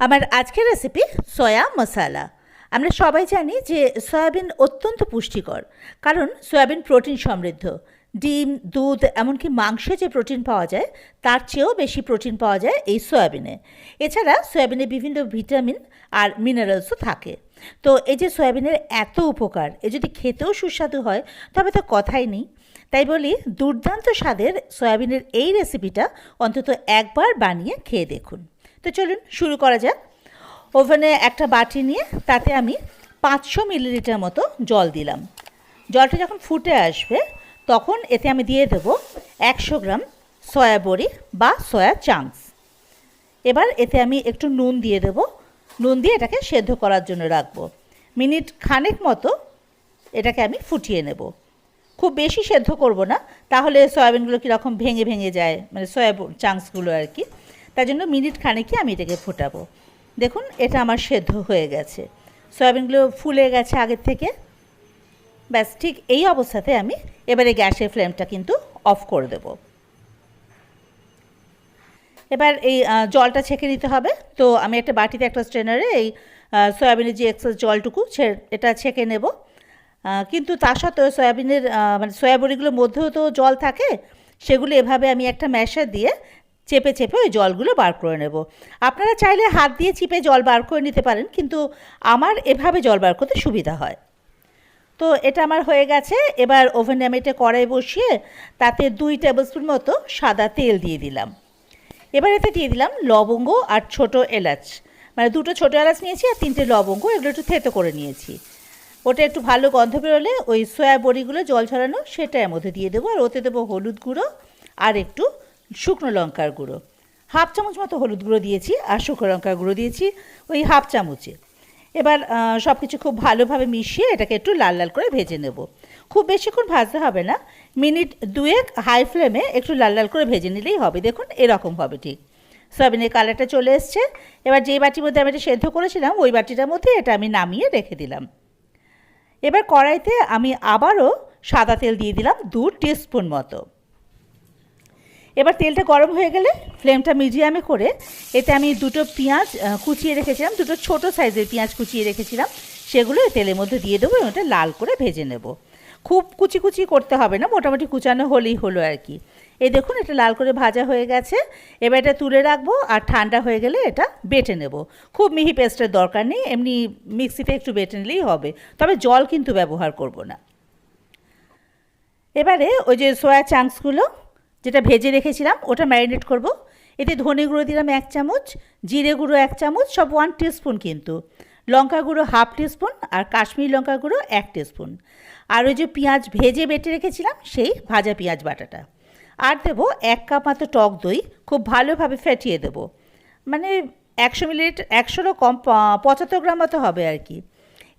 আমার আজকের recipe soya মশালা। আমরা সবাই জানি যে সয়াবিন অত্যন্ত পুষ্টিকর, কারণ সয়াবিন প্রোটিন সমৃদ্ধ। ডিম, দুধ, এমনকি মাংসে যে প্রোটিন পাওয়া যায় তার চেয়েও বেশি প্রোটিন পাওয়া যায় এই সয়াবিনে। এছাড়া সয়াবিনে বিভিন্ন ভিটামিন আর মিনারেলসও থাকে। তো এই যে সয়াবিনের এত উপকার, এ যদি খেতেও সুস্বাদু হয় তবে তো কথাই নেই। তাই বলি, দুর্দান্ত স্বাদের সয়াবিনের এই রেসিপিটা অন্তত একবার বানিয়ে খেয়ে দেখুন। তো চলুন শুরু করা যাক। ওভেনে একটা বাটি নিয়ে তাতে আমি 500 মিলিলিটার মতো জল দিলাম। জলটা যখন ফুটে আসবে তখন এতে আমি দিয়ে দেব 100 গ্রাম সয়া বড়ি বা সয়া চাংস। এবার এতে আমি একটু নুন দিয়ে দেব। নুন দিয়ে এটাকে সেদ্ধ করার জন্য রাখবো। মিনিট খানেক মতো এটাকে আমি ফুটিয়ে নেব। খুব বেশি সেদ্ধ করব না, তাহলে সয়াবিনগুলো কীরকম ভেঙে ভেঙে যায়, মানে সয়া চাংসগুলো আর কি। তার জন্য মিনিট খানেকই আমি এটাকে ফোটাবো। দেখুন, এটা আমার সেদ্ধ হয়ে গেছে, সয়াবিনগুলো ফুলে গেছে আগের থেকে। ব্যাস ঠিক এই অবস্থাতে আমি এবারে গ্যাসের ফ্লেমটা কিন্তু অফ করে দেব। এবার এই জলটা ছেঁকে নিতে হবে। তো আমি একটা বাটিতে, একটা স্ট্রেনারে এই সয়াবিনের যে এক্সেস জলটুকু এটা ছেঁকে নেব। কিন্তু তা সত্ত্বেও সয়াবিনের মানে সয়াবড়িগুলোর মধ্যেও তো জল থাকে, সেগুলো এভাবে আমি একটা ম্যাশার দিয়ে চেপে চেপে ওই জলগুলো বার করে নেব। আপনারা চাইলে হাত দিয়ে চিপে জল বার করে নিতে পারেন, কিন্তু আমার এভাবে জল বার করতে সুবিধা হয়। তো এটা আমার হয়ে গেছে। এবার ওভেনে আমি এটা কড়াই বসিয়ে তাতে 2 টেবিল স্পুন মতো সাদা তেল দিয়ে দিলাম। এবার এতে দিয়ে দিলাম লবঙ্গ আর ছোটো এলাচ, মানে 2টো ছোটো এলাচ নিয়েছি আর 3টে লবঙ্গ, এগুলো একটু থেতো করে নিয়েছি। ওটা একটু ভালো গন্ধ বেরোলে ওই সয়া বড়িগুলো জল ছড়ানো সেটা এর মধ্যে দিয়ে দেবো। আর ওতে দেবো হলুদ গুঁড়ো আর একটু শুকনো লঙ্কার গুঁড়ো। 1/2 চামচ মতো হলুদ গুঁড়ো দিয়েছি আর শুকনো লঙ্কার গুঁড়ো দিয়েছি ওই 1/2 চামচে। এবার সব কিছু খুব ভালোভাবে মিশিয়ে এটাকে একটু লাল লাল করে ভেজে নেব। খুব বেশিক্ষণ ভাজতে হবে না, মিনিট 2 হাই ফ্লেমে একটু লাল লাল করে ভেজে নিলেই হবে। দেখুন, এরকম হবে ঠিক। সয়াবিনের কালারটা চলে এসছে। এবার যেই বাটির মধ্যে আমি এটা সেদ্ধ করেছিলাম ওই বাটিটার মধ্যে এটা আমি নামিয়ে রেখে দিলাম। এবার কড়াইতে আমি আবারও সাদা তেল দিয়ে দিলাম 2 টিস্পুন মতো। এবার তেলটা গরম হয়ে গেলে ফ্লেমটা মিডিয়ামে করে এতে আমি 2টো পেঁয়াজ কুচিয়ে রেখেছিলাম, 2টো ছোটো সাইজের পেঁয়াজ কুচিয়ে রেখেছিলাম, সেগুলো তেলের মধ্যে দিয়ে দেবো এবং এটা লাল করে ভেজে নেব। খুব কুচি কুচি করতে হবে না, মোটামুটি কুচানো হলেই হলো আর কি। এই দেখুন, এটা লাল করে ভাজা হয়ে গেছে। এবার এটা তুলে রাখবো আর ঠান্ডা হয়ে গেলে এটা বেটে নেব। খুব মিহি পেস্টের দরকার নেই, এমনি মিক্সিতে একটু বেটে নিলেই হবে, তবে জল কিন্তু ব্যবহার করব না। এবারে ওই যে সয়া চাংসগুলো যেটা ভেজে রেখেছিলাম ওটা ম্যারিনেট করব। এতে ধনে গুঁড়ো দিলাম 1 চামচ, জিরে গুঁড়ো 1 চামচ, সব 1 টিস্পুন কিন্তু, লঙ্কা গুঁড়ো 1/2 টিস্পুন আর কাশ্মীরি লঙ্কা গুঁড়ো 1 টিস্পুন, আর ওই যে পেঁয়াজ ভেজে বেটে রেখেছিলাম সেই ভাজা পেঁয়াজ বাটাটা। আর দেবো 1 কাপ মতো টক দই, খুব ভালোভাবে ফেটিয়ে দেবো। মানে 100 মিলিলিটার, 100রও কম, 75 গ্রাম মতো হবে আর কি।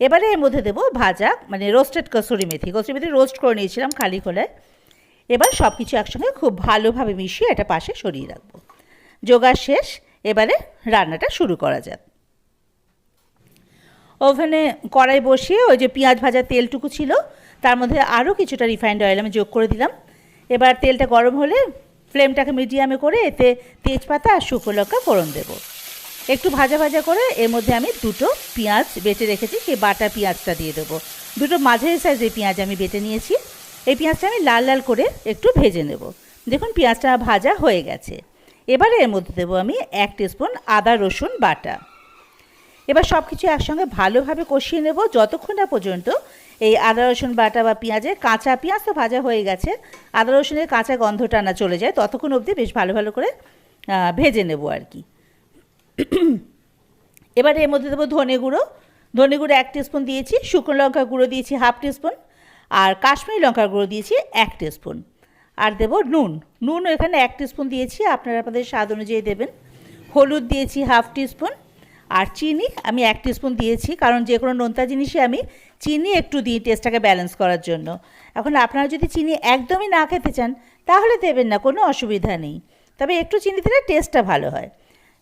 এবারে এর মধ্যে দেবো ভাজা, মানে রোস্টেড কসুরি মেথি রোস্ট করে নিয়েছিলাম খালি খোলায়। এবার সব কিছু একসঙ্গে খুব ভালোভাবে মিশিয়ে এটা পাশে সরিয়ে রাখবো। জোগাড় শেষ, এবারে রান্নাটা শুরু করা যাক। ওভেনে কড়াই বসিয়ে ওই যে পেঁয়াজ ভাজা তেলটুকু ছিল তার মধ্যে আরও কিছুটা রিফাইন্ড অয়েল আমি যোগ করে দিলাম। এবার তেলটা গরম হলে ফ্লেমটাকে মিডিয়ামে করে এতে তেজপাতা আর শুকনো লঙ্কা ফোড়ন দেবো। একটু ভাজা ভাজা করে এর মধ্যে আমি 2টো পেঁয়াজ বেটে রেখেছি, সেই বাটা পেঁয়াজটা দিয়ে দেবো। 2টো মাঝারি সাইজের পেঁয়াজ আমি বেটে নিয়েছি। এই পেঁয়াজটা আমি লাল লাল করে একটু ভেজে নেব। দেখুন, পেঁয়াজটা ভাজা হয়ে গেছে। এবারে এর মধ্যে দেবো আমি 1 টিস্পুন আদা রসুন বাটা। এবার সব কিছু একসঙ্গে ভালোভাবে কষিয়ে নেব যতক্ষণ না পর্যন্ত এই আদা রসুন বাটা বা পেঁয়াজের কাঁচা, পেঁয়াজ তো ভাজা হয়ে গেছে, আদা রসুনের কাঁচা গন্ধটা না চলে যায়, ততক্ষণ অবধি বেশ ভালো ভালো করে ভেজে নেব আর কি। এবারে এর মধ্যে দেবো ধনে গুঁড়ো। 1 টিস্পুন দিয়েছি, শুকনো লঙ্কা গুঁড়ো দিয়েছি 1/2 টিস্পুন, আর কাশ্মীরি লঙ্কার গুঁড়ো দিয়েছি 1 টিস্পুন। আর দেবো নুন এখানে 1 টিস্পুন দিয়েছি, আপনারা আপনাদের স্বাদ অনুযায়ী দেবেন। হলুদ দিয়েছি 1/2 টিস্পুন, আর চিনি আমি 1 টিস্পুন দিয়েছি, কারণ যে কোনো নোনতা জিনিসে আমি চিনি একটু দিই টেস্টটাকে ব্যালেন্স করার জন্য। এখন আপনারা যদি চিনি একদমই না খেতে চান তাহলে দেবেন না, কোনো অসুবিধা নেই, তবে একটু চিনি দিলে টেস্টটা ভালো হয়।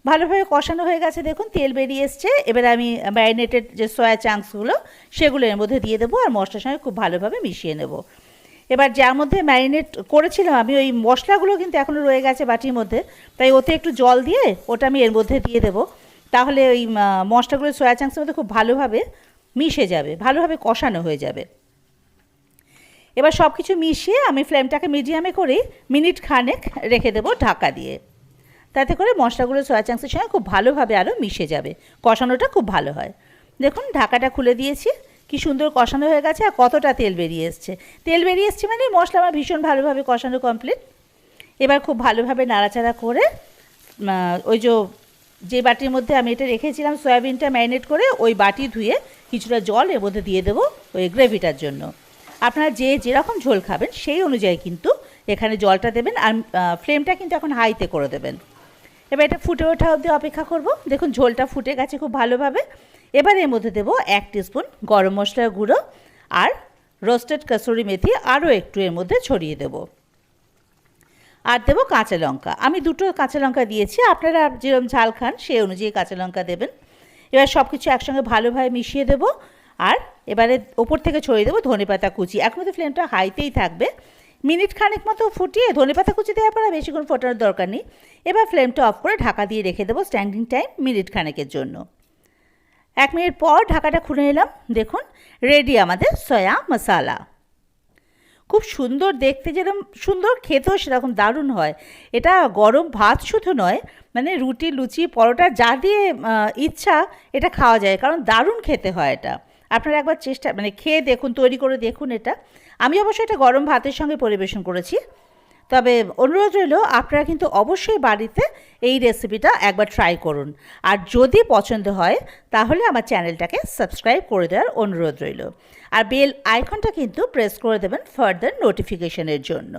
ভালোভাবে কষানো হয়ে গেছে, দেখুন তেল বেরিয়ে এসছে। এবার আমি ম্যারিনেটেড যে সয়া চাংসগুলো সেগুলো এর মধ্যে দিয়ে দেবো আর মশলার সঙ্গে খুব ভালোভাবে মিশিয়ে নেব। এবার যার মধ্যে ম্যারিনেট করেছিলাম আমি, ওই মশলাগুলো কিন্তু এখনও রয়ে গেছে বাটির মধ্যে, তাই ওতে একটু জল দিয়ে ওটা আমি এর মধ্যে দিয়ে দেবো। তাহলে ওই মশলাগুলো সয়া চাংসের মধ্যে খুব ভালোভাবে মিশে যাবে, ভালোভাবে কষানো হয়ে যাবে। এবার সব কিছু মিশিয়ে আমি ফ্লেমটাকে মিডিয়ামে করে মিনিট খানেক রেখে দেবো ঢাকা দিয়ে। তাতে করে মশলাগুলো সয়া চাংসের সঙ্গে খুব ভালোভাবে আরও মিশে যাবে, কষানোটা খুব ভালো হয়। দেখুন ঢাকাটা খুলে দিয়েছি, কি সুন্দর কষানো হয়ে গেছে আর কতটা তেল বেরিয়ে এসছে। তেল বেরিয়ে এসছে মানে মশলা আমার ভীষণ ভালোভাবে কষানো কমপ্লিট। এবার খুব ভালোভাবে নাড়াচাড়া করে ওই যে বাটির মধ্যে আমি এটা রেখেছিলাম সয়াবিনটা ম্যারিনেট করে, ওই বাটি ধুয়ে কিছুটা জল এর মধ্যে দিয়ে দেবো ওই গ্রেভিটার জন্য। আপনারা যেরকম ঝোল খাবেন সেই অনুযায়ী কিন্তু এখানে জলটা দেবেন, আর ফ্লেমটা কিন্তু এখন হাইতে করে দেবেন। এবার এটা ফুটে ওঠা অবধি অপেক্ষা করব। দেখুন ঝোলটা ফুটে গেছে খুব ভালোভাবে। এবার এর মধ্যে দেবো 1 টিস্পুন গরম মশলার গুঁড়ো আর রোস্টেড কাসুরি মেথি আরও একটু এর মধ্যে ছড়িয়ে দেবো। আর দেবো কাঁচা লঙ্কা, আমি 2টো কাঁচা লঙ্কা দিয়েছি, আপনারা যেরকম ঝাল খান সেই অনুযায়ী কাঁচা লঙ্কা দেবেন। এবার সব কিছু একসঙ্গে ভালোভাবে মিশিয়ে দেবো, আর এবারে ওপর থেকে ছড়িয়ে দেবো ধনেপাতা কুচি। এখন তো ফ্লেমটা হাইতেই থাকবে। মিনিট খানেক মতো ফুটিয়ে ধনেপাতা কুচি দেওয়ার পর বেশিক্ষণ ফোটানোর দরকার নেই। এবার ফ্লেমটা অফ করে ঢাকা দিয়ে রেখে দেবো স্ট্যান্ডিং টাইম মিনিট খানেকের জন্য। 1 মিনিট পর ঢাকাটা খুলে নিলাম। দেখুন রেডি আমাদের সয়া মশালা। খুব সুন্দর দেখতে, যেরকম সুন্দর খেতেও সেরকম দারুণ হয়। এটা গরম ভাত শুধু নয়, মানে রুটি, লুচি, পরোটা যা দিয়ে ইচ্ছা এটা খাওয়া যায়, কারণ দারুণ খেতে হয় এটা। আপনারা একবার খেয়ে দেখুন, তৈরি করে দেখুন এটা। আমি অবশ্যই এটা গরম ভাতের সঙ্গে পরিবেশন করেছি। তবে অনুরোধ রইল আপনারা কিন্তু অবশ্যই বাড়িতে এই রেসিপিটা একবার ট্রাই করুন। আর যদি পছন্দ হয় তাহলে আমার চ্যানেলটাকে সাবস্ক্রাইব করে দেওয়ার অনুরোধ রইল। আর বেল আইকনটা কিন্তু প্রেস করে দেবেন ফার্দার নোটিফিকেশনের জন্য।